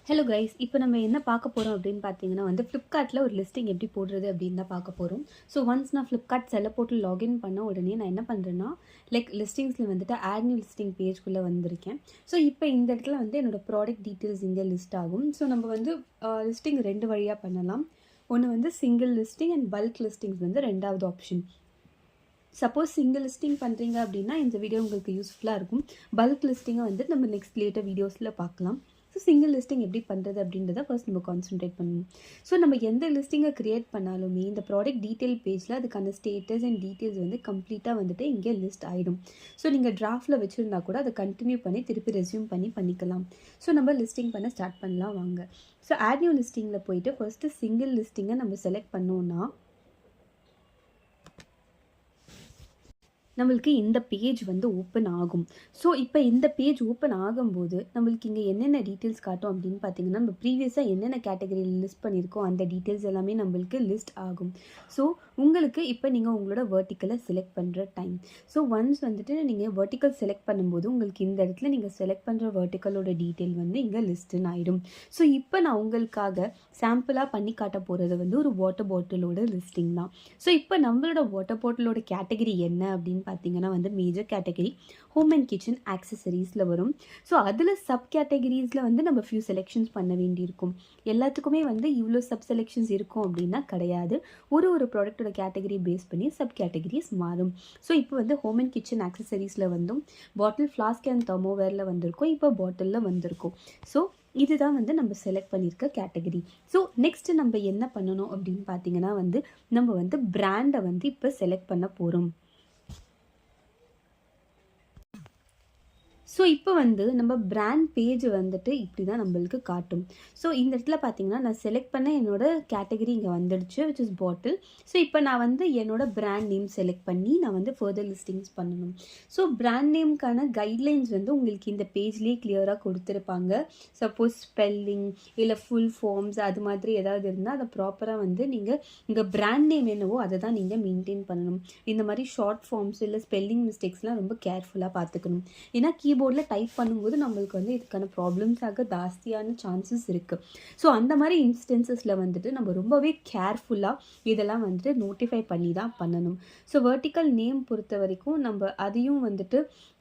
Hello guys, இப்போ நம்ம என்ன பார்க்க போகிறோம் அப்படின்னு பார்த்தீங்கன்னா ஃப்ளிப்கார்ட்டில் ஒரு லிஸ்டிங் எப்படி போடுறது அப்படின்னு தான் பார்க்க போகிறோம். ஸோ ஒன்ஸ் நான் ஃப்ளிப்கார்ட் செல்லர் போர்ட்டல் லாகின் பண்ண உடனே நான் என்ன பண்ணுறேன்னா லிஸ்டிங்ஸில் ஆட் நியூ லிஸ்டிங் பேஜ்குள்ளே வந்திருக்கேன். ஸோ இப்போ இந்த இடத்துல என்னோடய ப்ராடக்ட் டீட்டெயில்ஸ் இங்கே லிஸ்ட் ஆகும். ஸோ நம்ம லிஸ்டிங் 2 வழியாக பண்ணலாம். ஒன்று single listing and bulk listings ரெண்டாவது ஆப்ஷன். சப்போஸ் சிங்கிள் லிஸ்டிங் பண்ணுறீங்க அப்படின்னா இந்த வீடியோ உங்களுக்கு யூஸ்ஃபுல்லாக இருக்கும். பல்க் லிஸ்டிங்கை நம்ம நெக்ஸ்ட் லேட்டர் வீடியோஸில் பார்க்கலாம். ஸோ சிங்கிள் லிஸ்டிங் எப்படி பண்ணுறது அப்படின்றத ஃபர்ஸ்ட் நம்ம கான்சன்ட்ரேட் பண்ணணும். ஸோ நம்ம எந்த லிஸ்டிங்கை க்ரியேட் பண்ணாலுமே இந்த ப்ராடக்ட் டீட்டெயில் பேஜில் அதுக்கான ஸ்டேட்டஸ் அண்ட் டீட்டெயில்ஸ் கம்ப்ளீட்டாக இங்கே லிஸ்ட் ஆகிடும். ஸோ நீங்கள் டிராஃப்டில் வச்சுருந்தா கூட அதை கண்டினியூ பண்ணி திருப்பி ரெஸ்யூம் பண்ணிக்கலாம். ஸோ நம்ம லிஸ்டிங் பண்ண ஸ்டார்ட் பண்ணலாம் வாங்க. ஸோ ஆட் நியூ லிஸ்டிங்கில் போயிட்டு ஃபர்ஸ்ட்டு சிங்கிள் லிஸ்டிங்கை நம்ம செலக்ட் பண்ணோன்னா நம்மளுக்கு இந்த பேஜ் ஓப்பன் ஆகும். ஸோ இப்போ இந்த பேஜ் ஓப்பன் ஆகும்போது நம்மளுக்கு இங்கே என்னென்ன டீட்டெயில்ஸ் காட்டும் அப்படின்னு பார்த்தீங்கன்னா, நம்ம ப்ரீவியஸாக என்னென்ன கேட்டகரியில் லிஸ்ட் பண்ணியிருக்கோம் அந்த டீட்டெயில்ஸ் எல்லாமே நம்மளுக்கு லிஸ்ட் ஆகும். ஸோ உங்களுக்கு இப்போ நீங்கள் உங்களோட வெர்டிக்கலை செலக்ட் பண்ணுற டைம். ஸோ ஒன்ஸ் நீங்கள் வெர்டிக்கல் செலக்ட் பண்ணும்போது உங்களுக்கு இந்த இடத்துல நீங்கள் செலக்ட் பண்ணுற வெர்டிக்கலோட டீட்டெயில் இங்கே லிஸ்ட்டுன்னு ஆகிடும். ஸோ இப்போ நான் உங்களுக்காக சாம்பிளாக பண்ணி காட்ட போகிறது ஒரு வாட்டர் பாட்டிலோட லிஸ்டிங் தான். ஸோ இப்போ நம்மளோட வாட்டர் பாட்டிலோட கேட்டகரி என்ன அப்படின்னு பார்த்தீங்கன்னா major category home and kitchen ஆக்சசரிஸில் வரும். ஸோ அதில் சப் கேட்டகரிஸில் நம்ம ஃபியூ செலெக்ஷன்ஸ் பண்ண வேண்டியிருக்கும். எல்லாத்துக்குமே இவ்வளோ சப் செலெக்ஷன்ஸ் இருக்கும் அப்படின்னா கிடையாது. ஒரு ப்ராடக்டோட கேட்டகரி பேஸ் பண்ணி சப் கேட்டகரிஸ் மாறும். ஸோ இப்போ ஹோம் அண்ட் கிச்சன் ஆக்சசரிஸில் பாட்டில் ஃப்ளாஸ்க் அண்ட் தெர்மோவேரில் வந்திருக்கும். இப்போ பாட்டிலில் வந்திருக்கும். ஸோ இதுதான் நம்ம செலக்ட் பண்ணியிருக்க கேட்டகரி. ஸோ நெக்ஸ்ட் நம்ம என்ன பண்ணணும் அப்படின்னு பார்த்தீங்கன்னா நம்ம பிராண்டை இப்போ செலக்ட் பண்ண போகிறோம். ஸோ இப்போ நம்ம பிராண்ட் பேஜ் இப்படி தான் நம்மளுக்கு காட்டும். ஸோ இந்த இடத்துல பார்த்தீங்கன்னா நான் செலக்ட் பண்ண என்னோட கேட்டகரி இங்கே வந்துடுச்சு, விச் இஸ் பாட்டில். ஸோ இப்போ நான் என்னோட பிராண்ட் நேம் செலக்ட் பண்ணி நான் ஃபர்தர் லிஸ்டிங்ஸ் பண்ணணும். ஸோ பிராண்ட் நேம்க்கான கைட்லைன்ஸ் உங்களுக்கு இந்த பேஜ்லேயே கிளியராக கொடுத்துருப்பாங்க. சப்போஸ் ஸ்பெல்லிங் இல்லை ஃபுல் ஃபார்ம்ஸ் அது மாதிரி ஏதாவது இருந்தால் அதை ப்ராப்பராக நீங்கள் இங்கே பிராண்ட் நேம் என்னவோ அதை தான் நீங்கள் மெயின்டைன் பண்ணணும். இந்த மாதிரி ஷார்ட் ஃபார்ம்ஸ் இல்லை ஸ்பெல்லிங் மிஸ்டேக்ஸ்லாம் ரொம்ப கேர்ஃபுல்லாக பார்த்துக்கணும். ஏன்னா கீபோர்டில் டைப் பண்ணும்போது நம்மளுக்கு இதுக்கான ப்ராப்ளம்ஸ் ஆக ஜாஸ்தியான சான்சஸ் இருக்குது. ஸோ அந்த மாதிரி இன்ஸ்டன்சஸில் நம்ம ரொம்பவே கேர்ஃபுல்லாக இதெல்லாம் நோட்டிஃபை பண்ணி தான் பண்ணணும். ஸோ வெர்டிக்கல் நேம் பொறுத்த வரைக்கும் நம்ம அதையும்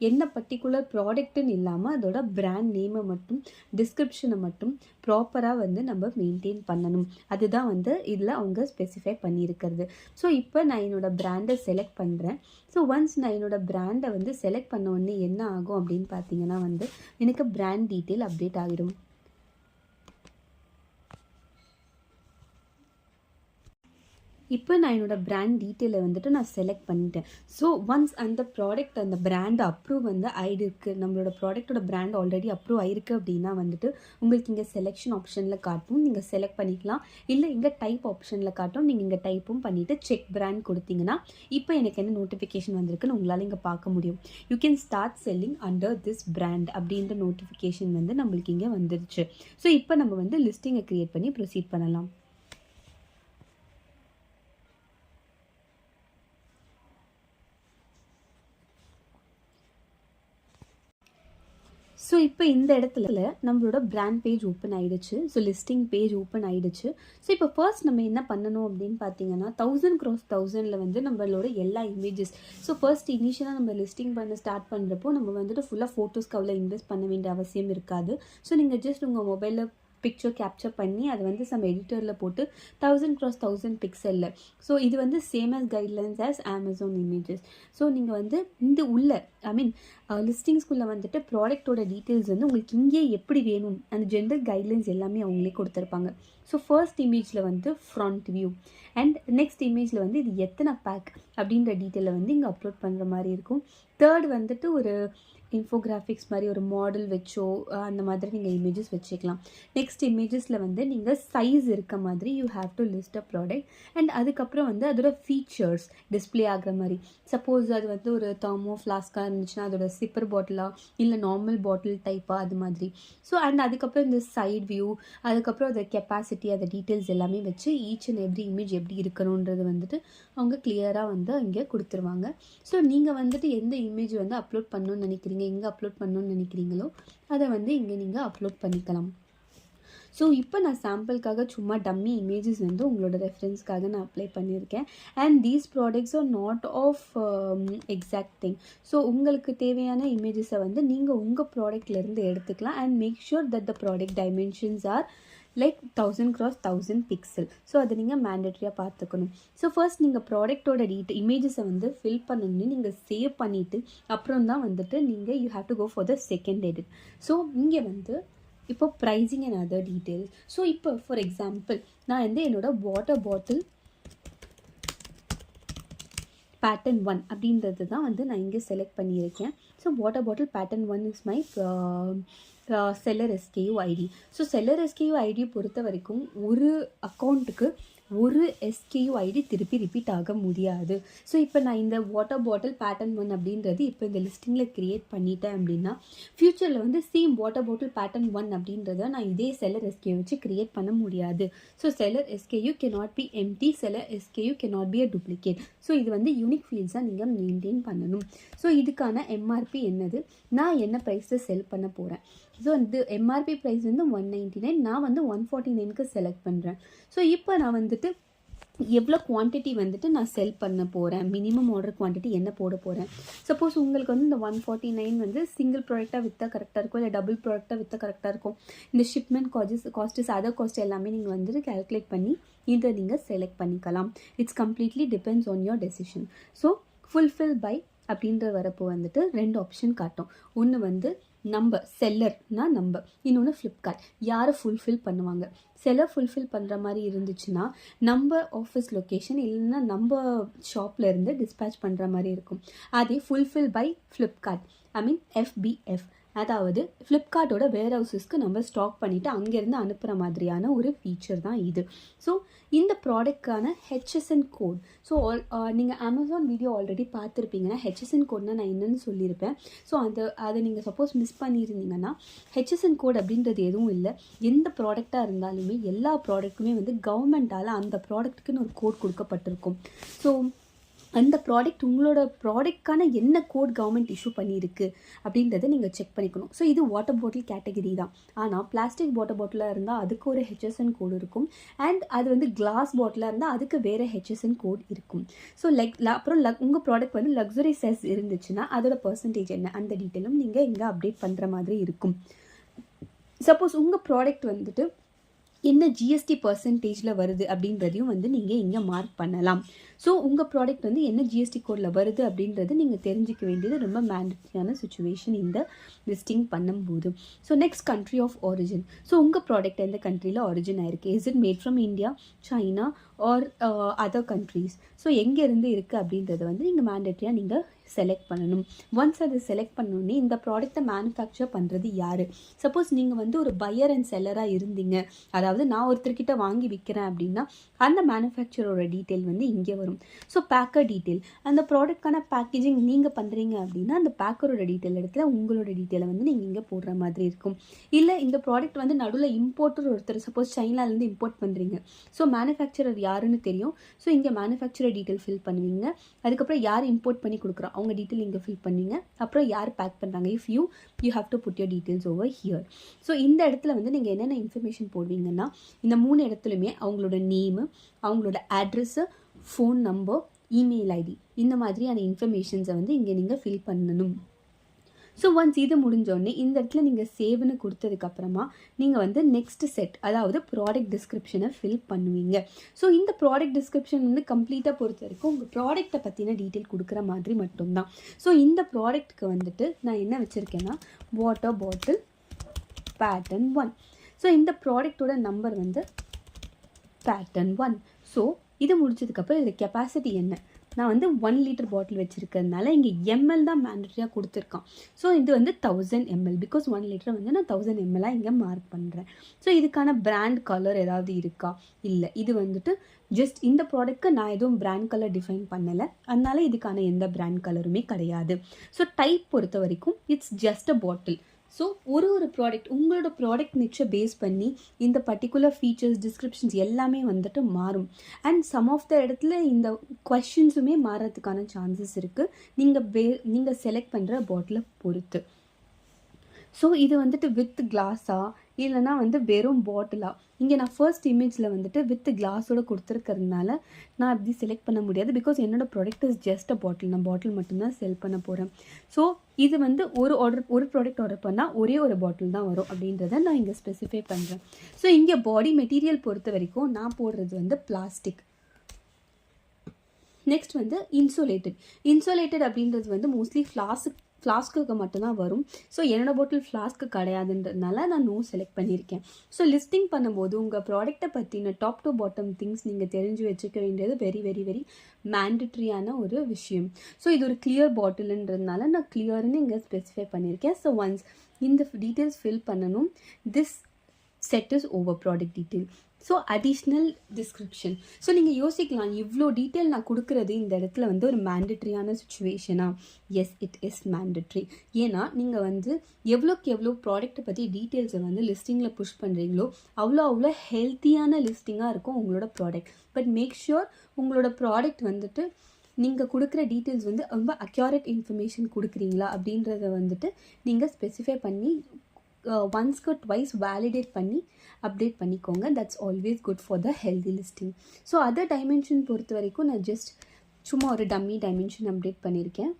என்ன பர்டிகுலர் ப்ராடக்ட்டுன்னு இல்லாமல் அதோட பிராண்ட் நேமை மட்டும் டிஸ்கிரிப்ஷனை மட்டும் ப்ராப்பராக நம்ம மெயின்டைன் பண்ணணும். அதுதான் இதில் அவங்க ஸ்பெசிஃபை பண்ணியிருக்கிறது. ஸோ இப்போ நான் என்னோட பிராண்டை செலக்ட் பண்ணுறேன். ஸோ ஒன்ஸ் நான் என்னோட பிராண்டை செலக்ட் பண்ண உடனே என்ன ஆகும் அப்படின்னு பார்த்தீங்கன்னா எனக்கு பிராண்ட் டீட்டெயில் அப்டேட் ஆகிடும். இப்போ நான் என்னோடய பிராண்ட் டீட்டெயிலை நான் செலக்ட் பண்ணிட்டேன். ஸோ ஒன்ஸ் அந்த ப்ராடக்ட் அந்த பிராண்ட் அப்ரூவ் ஆகிருக்கு, நம்மளோட ப்ராடக்டோட பிராண்ட் ஆல்ரெடி அப்ரூவ் ஆகிருக்கு அப்படின்னா உங்களுக்கு இங்கே செலெக்ஷன் ஆப்ஷனில் காட்டும், நீங்கள் செலக்ட் பண்ணிக்கலாம். இல்லை இங்கே டைப் ஆப்ஷனில் காட்டும், நீங்கள் இங்கே டைப்பும் பண்ணிவிட்டு செக் பிராண்ட் கொடுத்தீங்கன்னா இப்போ எனக்கு என்ன நோட்டிஃபிகேஷன் வந்திருக்குன்னு உங்களால் இங்கே பார்க்க முடியும். You can start selling under this brand அப்படின்ற நோட்டிஃபிகேஷன் நம்மளுக்கு இங்கே வந்துருச்சு. ஸோ இப்போ நம்ம லிஸ்டிங்கை க்ரியேட் பண்ணி ப்ரொசீட் பண்ணலாம். ஸோ இப்போ இந்த இடத்துல நம்மளோட பிராண்ட் பேஜ் ஓப்பன் ஆகிடுச்சு. ஸோ லிஸ்டிங் பேஜ் ஓப்பன் ஆகிடுச்சு. ஸோ இப்போ ஃபர்ஸ்ட் நம்ம என்ன பண்ணணும் அப்படின்னு பார்த்தீங்கன்னா 1000x1000 நம்மளோட எல்லா இமேஜஸ். ஸோ ஃபர்ஸ்ட் இனிஷியலாக நம்ம லிஸ்டிங் பண்ண ஸ்டார்ட் பண்ணுறப்போ நம்ம ஃபுல்லாக ஃபோட்டோஸ்க்கு அவ்வளோ இன்வெஸ்ட் பண்ண வேண்டிய அவசியம் இருக்காது. ஸோ நீங்கள் ஜஸ்ட் உங்கள் மொபைலில் பிக்சர் கேப்சர் பண்ணி அதை சம் எடிட்டரில் போட்டு 1000x1000 பிக்சலில். ஸோ இது same as guidelines as Amazon images. So நீங்கள் இந்த உள்ள லிஸ்டிங்ஸ்குள்ளே ப்ராடக்டோட டீட்டெயில்ஸ் உங்களுக்கு இங்கே எப்படி வேணும் அந்த ஜென்ரல் கைட்லைன்ஸ் எல்லாமே அவங்களே கொடுத்துருப்பாங்க. ஸோ ஃபர்ஸ்ட் இமேஜில் ஃப்ரண்ட் வியூ அண்ட் நெக்ஸ்ட் இமேஜில் இது எத்தனை பேக் அப்படின்ற டீட்டெயிலை இங்கே அப்லோட் பண்ணுற மாதிரி இருக்கும். தேர்ட் ஒரு இன்ஃபோகிராஃபிக்ஸ் மாதிரி ஒரு மாடல் வச்சோ அந்த மாதிரி நீங்கள் இமேஜஸ் வச்சுக்கலாம். நெக்ஸ்ட் இமேஜஸில் நீங்கள் சைஸ் இருக்க மாதிரி you have to list a product and அதுக்கப்புறம் அதோட ஃபீச்சர்ஸ் டிஸ்பிளே ஆகிற மாதிரி. சப்போஸ் அது ஒரு தெர்மோ ஃப்ளாஸ்காக இருந்துச்சுன்னா அதோட சிப்பர் பாட்டிலாக இல்லை நார்மல் பாட்டில் டைப்பாக அது மாதிரி. ஸோ அண்ட் அதுக்கப்புறம் இந்த சைட் வியூ, அதுக்கப்புறம் அதை கெப்பாசிட்டி, அதை டீட்டெயில்ஸ் எல்லாமே வச்சு ஈச் அண்ட் எவ்ரி இமேஜ் எப்படி இருக்கணுன்றது அவங்க கிளியராக இங்கே கொடுத்துருவாங்க. ஸோ நீங்கள் எந்த இமேஜ் அப்லோட் பண்ணணும்னு நினைக்கிறீங்க, எங்கே அப்லோட் பண்ணணும்னு நினைக்கிறீங்களோ அதை இங்கே நீங்கள் அப்லோட் பண்ணிக்கலாம். ஸோ இப்போ நான் சாம்பிளுக்காக சும்மா டம்மி இமேஜஸ் வந்து உங்களோட ரெஃபரன்ஸ்க்காக நான் அப்ளை பண்ணியிருக்கேன். And these products are not of exact thing. So உங்களுக்கு தேவையான இமேஜஸை வந்து நீங்கள் உங்கள் ப்ராடக்ட்லேருந்து எடுத்துக்கலாம். And make sure that the product dimensions are like 1000x1000 pixel. So அதை நீங்கள் மேண்டட்ரியாக பார்த்துக்கணும். ஸோ ஃபர்ஸ்ட் நீங்கள் ப்ராடக்டோட இமேஜஸை வந்து ஃபில் பண்ணணும்னு நீங்கள் சேவ் பண்ணிவிட்டு அப்புறம் தான் வந்துட்டு நீங்கள் you have to go for the second edit. So இங்கே வந்து இப்போ pricing and other details. So இப்போ ஃபார் எக்ஸாம்பிள் நான் வந்து என்னோட வாட்டர் பாட்டில் பேட்டர்ன் 1 அப்படின்றது தான் வந்து நான் இங்கே செலக்ட் பண்ணியிருக்கேன். So water bottle pattern 1 is my seller SKU ID. So seller SKU ஐடியை பொறுத்த வரைக்கும் ஒரு அக்கௌண்ட்டுக்கு ஒரு SKU ஐடி திருப்பி ரிப்பீட் ஆக முடியாது. ஸோ இப்போ நான் இந்த வாட்டர் பாட்டில் பேட்டர்ன் 1 அப்படின்றது இப்போ இந்த லிஸ்டிங்கில் க்ரியேட் பண்ணிட்டேன் அப்படின்னா ஃப்யூச்சரில் வந்து சேம் வாட்டர் பாட்டில் பேட்டர்ன் 1 அப்படின்றத நான் இதே செல்லர் SKU வச்சு க்ரியேட் பண்ண முடியாது. So seller SKU cannot be empty, seller SKU cannot be a duplicate. So இது வந்து யூனிக் ஃபீல்ட்ஸாக நீங்கள் மெயின்டைன் பண்ணணும். ஸோ இதுக்கான MRP என்னது, நான் என்ன ப்ரைஸில் செல் பண்ண போகிறேன். ஸோ இந்த MRP ப்ரைஸ் வந்து 199, நான் வந்து 149க்கு செலக்ட் பண்ணுறேன். ஸோ இப்போ நான் வந்துட்டு எவ்வளோ குவான்டிட்டி வந்துட்டு நான் செல் பண்ண போகிறேன், மினிமம் ஆர்டர் குவான்டிட்டி என்ன போட போகிறேன். சப்போஸ் உங்களுக்கு வந்து இந்த 149 வந்து சிங்கிள் ப்ராடக்டாக விற்றா கரெக்டாக இருக்கும், இல்லை டபுள் ப்ராடக்டாக விற்றா கரெக்டாக இருக்கும். இந்த ஷிப்மெண்ட் காஸ்ட்ஸ் அதர் காஸ்ட் எல்லாமே நீங்கள் வந்துட்டு கேல்குலேட் பண்ணி இதை நீங்கள் செலக்ட் பண்ணிக்கலாம். It's completely depends on your decision. So fulfil by அப்படின்ற வரப்போ வந்துட்டு 2 ஆப்ஷன் காட்டும். ஒன்று வந்து நம்பர், செல்லர்னா நம்பர், இன்னொன்று ஃப்ளிப்கார்ட் யாரை ஃபுல்ஃபில் பண்ணுவாங்க. செல்லர் ஃபுல்ஃபில் பண்ணுற மாதிரி இருந்துச்சுன்னா நம்ம ஆஃபீஸ் லொக்கேஷன் இல்லைன்னா நம்ம ஷாப்பில் இருந்து டிஸ்பேச் பண்ணுற மாதிரி இருக்கும். அதே ஃபுல்ஃபில் பை ஃப்ளிப்கார்ட் FBF, அதாவது ஃப்ளிப்கார்ட்டோட வேர் ஹவுஸஸ்க்கு நம்ம ஸ்டாக் பண்ணிவிட்டு அங்கேருந்து அனுப்புகிற மாதிரியான ஒரு ஃபீச்சர் தான் இது. ஸோ இந்த ப்ராடக்ட்கான HSN கோட், ஸோ நீங்கள் அமேசான் வீடியோ ஆல்ரெடி பார்த்துருப்பீங்கன்னா HSN கோட்னா நான் என்னென்னு சொல்லியிருப்பேன். ஸோ அதை நீங்கள் சப்போஸ் மிஸ் பண்ணியிருந்தீங்கன்னா HSN கோட் அப்படின்றது எதுவும் இல்லை. எந்த ப்ராடக்டாக இருந்தாலுமே எல்லா ப்ராடக்ட்டுமே வந்து கவர்மெண்ட்டால் அந்த ப்ராடக்ட்டுக்குன்னு ஒரு கோட் கொடுக்கப்பட்டிருக்கும். ஸோ அந்த ப்ராடக்ட் உங்களோட ப்ராடக்ட்கான என்ன கோட் கவர்மெண்ட் இஷ்யூ பண்ணியிருக்கு அப்படின்றத நீங்கள் செக் பண்ணிக்கணும். ஸோ இது வாட்டர் பாட்டில் கேட்டகரி தான். ஆனால் பிளாஸ்டிக் வாட்டர் பாட்டிலாக இருந்தால் அதுக்கு ஒரு HSN கோட் இருக்கும். அண்ட் அது வந்து கிளாஸ் பாட்டிலாக இருந்தால் அதுக்கு வேறு HSN கோட் இருக்கும். ஸோ அப்புறம் உங்கள் ப்ராடக்ட் வந்து லக்ஸுரி சைஸ் இருந்துச்சுன்னா அதோட பர்சன்டேஜ் என்ன அந்த டீட்டெயிலும் நீங்கள் இங்கே அப்டேட் பண்ணுற மாதிரி இருக்கும். சப்போஸ் உங்கள் ப்ராடக்ட் வந்துட்டு என்ன GST பர்சன்டேஜில் வருது அப்படின்றதையும் வந்து நீங்கள் இங்கே மார்க் பண்ணலாம். ஸோ உங்கள் ப்ராடக்ட் வந்து என்ன GST கோடில் வருது அப்படின்றது நீங்கள் தெரிஞ்சிக்க வேண்டியது ரொம்ப மேண்டட்ரியான சுச்சுவேஷன் இந்த லிஸ்டிங் பண்ணும்போது. So next country of origin. So உங்கள் ப்ராடக்ட் எந்த கண்ட்ரியில் ஆரிஜின் ஆயிருக்கு, is it made from India, China or other countries. So எங்கேருந்து இருக்குது அப்படின்றத வந்து நீங்கள் மேண்டட்ரியாக நீங்கள் செலக்ட் பண்ணணும். ஒன்ஸ் அதை செலக்ட் பண்ணோன்னே இந்த ப்ராடக்டை மேனுஃபேக்சர் பண்ணுறது யார். சப்போஸ் நீங்கள் வந்து ஒரு பையர் அண்ட் செல்லராக இருந்தீங்க, அதாவது நான் ஒருத்தர்கிட்ட வாங்கி விற்கிறேன் அப்படின்னா அந்த மேனுஃபேக்சரோட டீட்டெயில் வந்து இங்கே வரும். ஸோ பேக்கர் டீட்டெயில், அந்த ப்ராடக்ட்கான பேக்கேஜிங் நீங்கள் பண்ணுறீங்க அப்படின்னா அந்த பேக்கரோட டீட்டெயில் இடத்துல உங்களோட டீட்டெயிலை வந்து நீங்கள் இங்கே போடுற மாதிரி இருக்கும். இல்லை இந்த ப்ராடக்ட் வந்து நடுவில் இம்போர்ட்டர் ஒருத்தர் சப்போஸ் சைனாலேருந்து இம்போர்ட் பண்ணுறீங்க, ஸோ மேனுஃபேக்சரர் யாருன்னு தெரியும். ஸோ இங்கே மேனுஃபேக்சரர் டீட்டெயில் ஃபில் பண்ணுவீங்க. அதுக்கப்புறம் யார் இம்போர்ட் பண்ணி கொடுக்குறோம் அவங்க டீட்டெயில் இங்கே ஃபில் பண்ணுவீங்க. அப்புறம் யார் பேக் பண்ணுறாங்க, if you have to put your details over here. So இந்த இடத்துல வந்து நீங்கள் என்னென்ன இன்ஃபர்மேஷன் போடுவீங்கன்னா இந்த 3 இடத்துலையுமே அவங்களோட நேமு, அவங்களோட address, phone number, email ID, இந்த மாதிரியான இன்ஃபர்மேஷன்ஸை வந்து இங்கே நீங்கள் ஃபில் பண்ணணும். ஸோ ஒன்ஸ் இது முடிஞ்சோடனே இந்த இடத்துல நீங்கள் சேவ்னு கொடுத்ததுக்கப்புறமா நீங்கள் வந்து நெக்ஸ்ட் செட், அதாவது ப்ராடக்ட் டிஸ்கிரிப்ஷனை ஃபில் பண்ணுவீங்க. ஸோ இந்த ப்ராடக்ட் டிஸ்கிரிப்ஷன் வந்து கம்ப்ளீட்டாக பொறுத்த வரைக்கும் உங்கள் ப்ராடக்ட்டை பற்றின டீட்டெயில் கொடுக்குற மாதிரி மட்டும்தான். ஸோ இந்த ப்ராடக்ட்டுக்கு வந்துட்டு நான் என்ன வச்சுருக்கேன்னா வாட்டர் பாட்டில் பேட்டர்ன் 1. ஸோ இந்த ப்ராடக்டோட நம்பர் வந்து பேட்டர்ன் 1. ஸோ இது முடிச்சதுக்கப்புறம் இதில் கெப்பாசிட்டி என்ன, நான் வந்து 1 லிட்டர் பாட்டில் வச்சுருக்கிறதுனால இங்கே ML தான் மேண்டட்ரியாக கொடுத்துருக்கான். ஸோ இது வந்து 1000 ml, பிகாஸ் 1 லிட்டர் வந்து நான் 1000 ml இங்கே மார்க் பண்ணுறேன். ஸோ இதுக்கான பிராண்ட் கலர் ஏதாவது இருக்கா, இல்லை. இது வந்துட்டு ஜஸ்ட் இந்த ப்ராடக்ட்க்கு நான் எதுவும் பிராண்ட் கலர் டிஃபைன் பண்ணலை, அதனால இதுக்கான எந்த பிராண்ட் கலருமே கிடையாது. ஸோ டைப் பொறுத்த வரைக்கும் it's just a bottle. So ஒரு ப்ராடக்ட் உங்களோட ப்ராடக்ட் நிச்சை பேஸ் பண்ணி இந்த பர்டிகுலர் ஃபீச்சர்ஸ் டிஸ்கிரிப்ஷன்ஸ் எல்லாமே வந்துட்டு மாறும். அண்ட் சம் ஆஃப் த இடத்துல இந்த கொஷின்ஸுமே மாறதுக்கான சான்சஸ் இருக்குது நீங்கள் செலக்ட் பண்ணுற பாட்டிலை பொறுத்து. ஸோ இது வந்துட்டு வித் கிளாஸா இல்லைனா வந்து வெறும் பாட்டிலா. இங்கே நான் ஃபர்ஸ்ட் இமேஜில் வந்துட்டு வித் கிளாஸோட கொடுத்துருக்கறதுனால நான் அப்படி செலக்ட் பண்ண முடியாது. பிகாஸ் என்னோடய ப்ராடக்ட் இஸ் ஜஸ்ட் அ பாட்டில். நான் பாட்டில் மட்டும்தான் செல் பண்ண போகிறேன். ஸோ இது வந்து ஒரு ப்ராடக்ட் ஆர்டர் பண்ணால் ஒரே ஒரு பாட்டில் தான் வரும் அப்படின்றத நான் இங்கே ஸ்பெசிஃபை பண்ணுறேன். ஸோ இங்கே பாடி மெட்டீரியல் பொறுத்த வரைக்கும் நான் போடுறது வந்து பிளாஸ்டிக். நெக்ஸ்ட் வந்து இன்சுலேட்டட் அப்படின்றது வந்து மோஸ்ட்லி ஃப்ளாஸ்க்கு மட்டும்தான் வரும். ஸோ என்னோட பாட்டில் ஃப்ளாஸ்க்கு கிடையாதுன்றதுனால நான் நோ செலக்ட் பண்ணியிருக்கேன். ஸோ லிஸ்டிங் பண்ணும்போது உங்கள் ப்ராடக்ட்டை பற்றின டாப் டு பாட்டம் திங்ஸ் நீங்கள் தெரிஞ்சு வச்சுக்க வேண்டியது வெரி வெரி வெரி மேண்டட்ரியான ஒரு விஷயம். ஸோ இது ஒரு கிளியர் பாட்டில்ன்றதுனால நான் கிளியர்னு இங்கே ஸ்பெசிஃபை பண்ணியிருக்கேன். ஸோ ஒன்ஸ் இந்த டீட்டெயில்ஸ் ஃபில் பண்ணணும். This set is over product detail. So additional description. So நீங்கள் யோசிக்கலாம், இவ்வளோ டீட்டெயில் நான் கொடுக்குறது இந்த இடத்துல வந்து ஒரு மேண்டட்ரியான சுச்சுவேஷனா? Yes, it is mandatory. ஏன்னா நீங்கள் வந்து எவ்வளோக்கு எவ்வளோ ப்ராடக்ட்டை பற்றி டீட்டெயில்ஸை வந்து லிஸ்டிங்கில் புஷ் பண்ணுறீங்களோ அவ்வளோ ஹெல்த்தியான லிஸ்டிங்காக இருக்கும் உங்களோட ப்ராடக்ட். பட் மேக் ஷுர் உங்களோட ப்ராடக்ட் வந்துட்டு நீங்கள் கொடுக்குற டீட்டெயில்ஸ் வந்து ரொம்ப அக்யூரேட் இன்ஃபர்மேஷன் கொடுக்குறீங்களா அப்படின்றத வந்துட்டு நீங்கள் ஸ்பெசிஃபை பண்ணி ஒன்ஸ்க்கு ட்வைஸ் வேலிடேட் பண்ணி அப்டேட் பண்ணிக்கோங்க. That's always good for the healthy listing. So other dimension பொறுத்த வரைக்கும் நான் ஜஸ்ட் சும்மா ஒரு டம்மி டைமென்ஷன் அப்டேட் பண்ணியிருக்கேன்.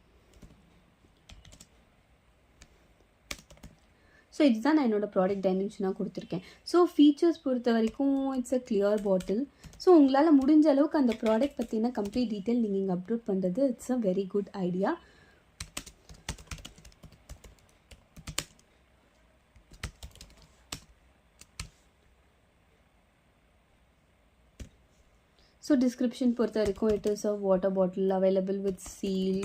ஸோ இதுதான் நான் என்னோடய ப்ராடக்ட் டைமென்ஷனாக கொடுத்துருக்கேன். ஸோ ஃபீச்சர்ஸ் பொறுத்த வரைக்கும் it's a clear bottle. So உங்களால் முடிஞ்ச அளவுக்கு அந்த ப்ராடக்ட் பற்றின கம்ப்ளீட் டீட்டெயில் நீங்கள் இங்கே அப்லோட் பண்ணுறது it's a very good idea. So description பொறுத்த வரைக்கும் it is a water bottle available with seal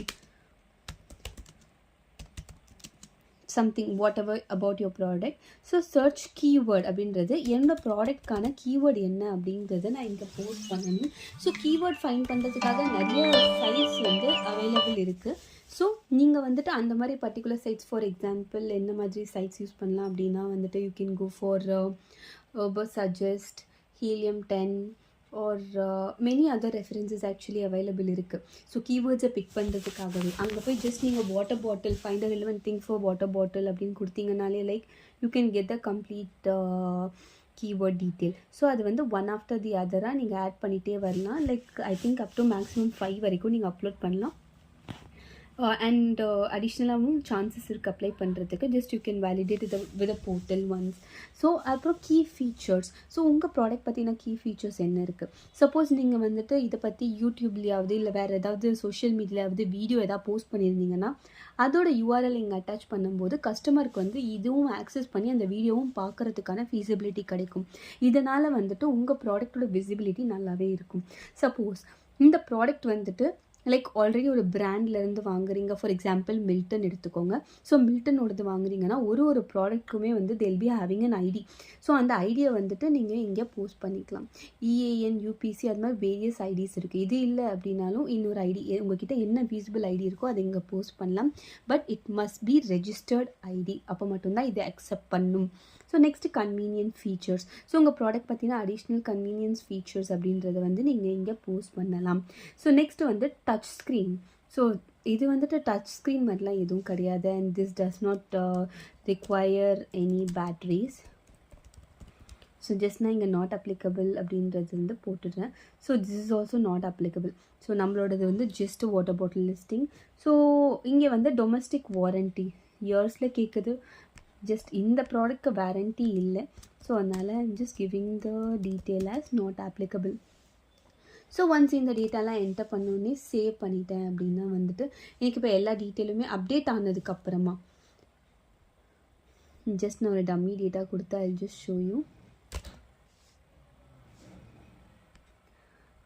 something whatever about your product. So search keyword அப்படின்றது என்னோட ப்ராடக்ட்கான கீவேர்டு என்ன அப்படின்றத நான் இங்கே போஸ்ட் பண்ணணும். ஸோ கீவேர்ட் ஃபைண்ட் பண்ணுறதுக்காக நிறைய சைட்ஸ் வந்து அவைலபிள் இருக்குது. ஸோ நீங்கள் வந்துட்டு அந்த மாதிரி பர்டிகுலர் சைட்ஸ், ஃபார் எக்ஸாம்பிள் என்ன மாதிரி சைட்ஸ் யூஸ் பண்ணலாம் அப்படின்னா வந்துட்டு you can go for Suggest, Helium 10 or many other references actually available இருக்குது. ஸோ கீவேர்ட்ஸை பிக் பண்ணுறதுக்காகவே அங்கே போய் ஜஸ்ட் நீங்கள் water bottle find a relevant thing for water bottle அப்படின்னு கொடுத்தீங்கனாலே like you can get the complete keyword detail. So அது வந்து ஒன் ஆஃப்டர் தி அதராக நீங்கள் ஆட் பண்ணிகிட்டே வரலாம். Like I think up to maximum 5 வரைக்கும் நீங்கள் அப்லோட் பண்ணலாம். அண்ட் அடிஷ்னலாகவும் சான்சஸ் இருக்குது அப்ளை பண்ணுறதுக்கு. Just you can validate with a portal once. So அப்புறம் கீ ஃபீச்சர்ஸ். ஸோ உங்கள் ப்ராடக்ட் பற்றின கீ ஃபீச்சர்ஸ் என்ன இருக்குது? சப்போஸ் நீங்கள் வந்துட்டு இதை பற்றி யூடியூப்லேயாவது இல்லை வேறு ஏதாவது சோஷியல் மீடியாவது வீடியோ எதாவது போஸ்ட் பண்ணியிருந்தீங்கன்னா அதோட யூஆர்எல் இங்கே அட்டாச் பண்ணும்போது கஸ்டமருக்கு வந்து இதுவும் ஆக்சஸ் பண்ணி அந்த வீடியோவும் பார்க்குறதுக்கான ஃபீஸிபிலிட்டி கிடைக்கும். இதனால் வந்துட்டு உங்கள் ப்ராடக்டோட விசிபிலிட்டி நல்லாவே இருக்கும். சப்போஸ் இந்த ப்ராடக்ட் வந்துட்டு லைக் ஆல்ரெடி ஒரு பிராண்ட்லேருந்து வாங்குறீங்க, ஃபார் எக்ஸாம்பிள் மில்டன் எடுத்துக்கோங்க. ஸோ மில்டனோடது வாங்குறீங்கன்னா ஒரு ப்ராடக்ட்டுக்குமே வந்து that'll be having an ID. So அந்த ஐடியை வந்துட்டு நீங்கள் இங்கே போஸ்ட் பண்ணிக்கலாம். EAN, UPC அது மாதிரி வேரியஸ் ஐடிஸ் இருக்குது. இது இல்லை அப்படின்னாலும் இன்னொரு ஐடி உங்ககிட்ட என்ன விசிபிள் ஐடி இருக்கோ அதை இங்கே போஸ்ட் பண்ணலாம். But it must be registered ID. அப்போ மட்டும்தான் இதை அக்செப்ட் பண்ணும். So next convenient features. So உங்கள் ப்ராடக்ட் பார்த்தீங்கன்னா அடிஷ்னல் கன்வீனியன்ஸ் ஃபீச்சர்ஸ் அப்படின்றத வந்து நீங்கள் இங்கே போஸ்ட் பண்ணலாம். ஸோ நெக்ஸ்ட்டு வந்து டச் ஸ்க்ரீன். ஸோ இது வந்துட்டு டச் ஸ்க்ரீன் மாதிரிலாம் எதுவும் கிடையாது. And this does not require any batteries. So just நான் இங்கே நாட் அப்ளிகபிள் அப்படின்றது வந்து போட்டுடுறேன். So this is also not applicable. So நம்மளோடது வந்து just water bottle listing. So இங்கே வந்து டொமஸ்டிக் வாரண்ட்டி இயர்ஸில் கேட்குது. ஜஸ்ட் இந்த ப்ராடக்ட்க்கு வாரண்ட்டி இல்லை. ஸோ அதனால் I'm just giving the detail as not applicable. So once இந்த டேட்டாலாம் என்டர் பண்ணோன்னே சேவ் பண்ணிட்டேன் அப்படின்னா வந்துட்டு எனக்கு இப்போ எல்லா டீட்டெயிலுமே அப்டேட் ஆனதுக்கப்புறமா ஜஸ்ட் நான் ஒரு டம்மி டேட்டா கொடுத்து I just show you.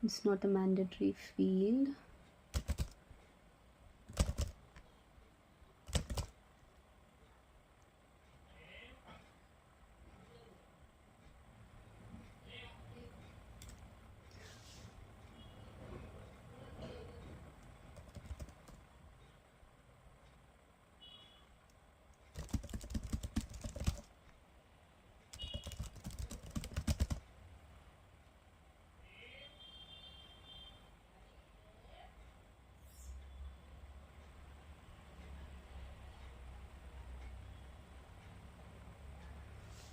It's not a mandatory field.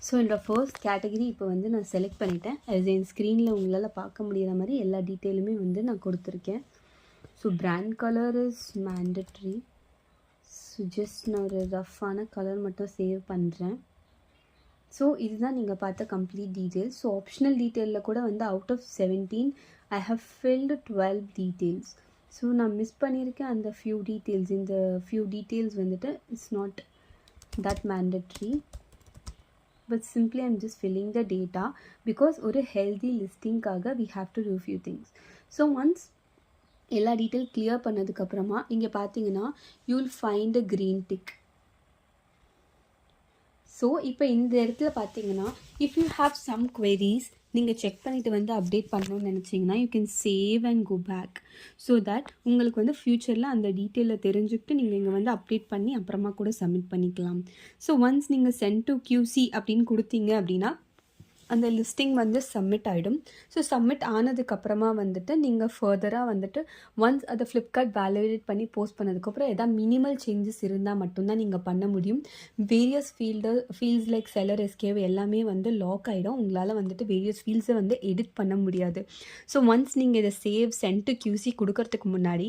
So என்னோட ஃபர்ஸ்ட் கேட்டகரி இப்போ வந்து நான் செலக்ட் பண்ணிட்டேன். அது என் ஸ்க்ரீனில் உங்களால் பார்க்க முடிகிற மாதிரி எல்லா டீட்டெயிலுமே வந்து நான் கொடுத்துருக்கேன். So brand colour is mandatory. So just நான் ஒரு ரஃப்பான கலர் மட்டும் சேவ் பண்ணுறேன். ஸோ இதுதான் நீங்கள் பார்த்த கம்ப்ளீட் டீட்டெயில்ஸ். ஸோ ஆப்ஷனல் டீட்டெயிலில் கூட வந்து out of 17 I have filled 12 details. So நான் மிஸ் பண்ணியிருக்கேன் அந்த ஃபியூ டீட்டெயில்ஸ். இந்த ஃபியூ டீட்டெயில்ஸ் வந்துட்டு it's not that mandatory, but simply I'm just filling the data because ஒரு healthy listingகாக we have to do few things. So once எல்லா detail clear பண்ணதுக்கப்புறமா இங்கே பார்த்தீங்கன்னா you will find a green tick. So இப்போ இந்த இடத்துல பார்த்தீங்கன்னா if you have some queries நீங்கள் செக் பண்ணிவிட்டு வந்து அப்டேட் பண்ணணும்னு நினச்சிங்கன்னா you can save and go back. So that உங்களுக்கு வந்து ஃப்யூச்சரில் அந்த டீட்டெயிலில் தெரிஞ்சுக்கிட்டு நீங்கள் இங்கே வந்து அப்டேட் பண்ணி அப்புறமா கூட சப்மிட் பண்ணிக்கலாம். ஸோ ஒன்ஸ் நீங்கள் சென்ட் டு QC அப்படின்னு கொடுத்தீங்க அப்படின்னா அந்த லிஸ்டிங் வந்து சப்மிட் ஆகிடும். ஸோ சப்மிட் ஆனதுக்கப்புறமா வந்துட்டு நீங்கள் ஃபர்தராக வந்துட்டு ஒன்ஸ் அதை ஃப்ளிப்கார்ட் வேலிடேட் பண்ணி போஸ்ட் பண்ணதுக்கப்புறம் எதாவது மினிமல் சேஞ்சஸ் இருந்தால் மட்டும்தான் நீங்கள் பண்ண முடியும். வேரியஸ் ஃபீல்ட்ஸ் லைக் செல்லர் எஸ்கேவ் எல்லாமே வந்து லாக் ஆகிடும். உங்களால் வந்துட்டு வேரியஸ் ஃபீல்ட்ஸை வந்து எடிட் பண்ண முடியாது. ஸோ ஒன்ஸ் நீங்கள் இதை சேவ் சென்ட் டு QC கொடுக்கறதுக்கு முன்னாடி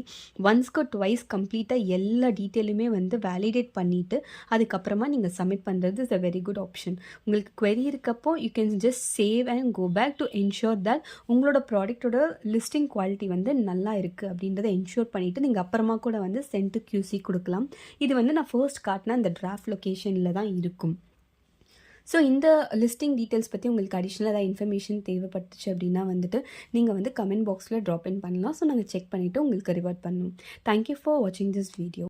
ஒன்ஸ்க்கு ட்வைஸ் கம்ப்ளீட்டாக எல்லா டீட்டெயிலுமே வந்து வேலிடேட் பண்ணிவிட்டு அதுக்கப்புறமா நீங்கள் சப்மிட் பண்ணுறது is a very good option. உங்களுக்கு query இருக்கப்போ you can just save and go back to ensure that உங்களோட ப்ராடக்டோட லிஸ்டிங் குவாலிட்டி வந்து நல்லா இருக்குது அப்படின்றத என்ஷோர் பண்ணிவிட்டு நீங்கள் அப்புறமா கூட வந்து சென்ட் டு QC கொடுக்கலாம். இது வந்து நான் ஃபர்ஸ்ட் காட்டின அந்த டிராஃப்ட் லொக்கேஷனில் தான் இருக்கும். ஸோ இந்த லிஸ்டிங் டீட்டெயில்ஸ் பற்றி உங்களுக்கு அடிஷ்னலாக ஏதாவது இன்ஃபர்மேஷன் தேவைப்பட்டுச்சு அப்படின்னா வந்துட்டு நீங்கள் வந்து கமெண்ட் பாக்ஸில் ட்ராப் இன் பண்ணலாம். ஸோ நாங்கள் செக் பண்ணிவிட்டு உங்களுக்கு ரிவர்ட் பண்ணுவோம். தேங்க்யூ ஃபார் வாட்சிங் திஸ் வீடியோ.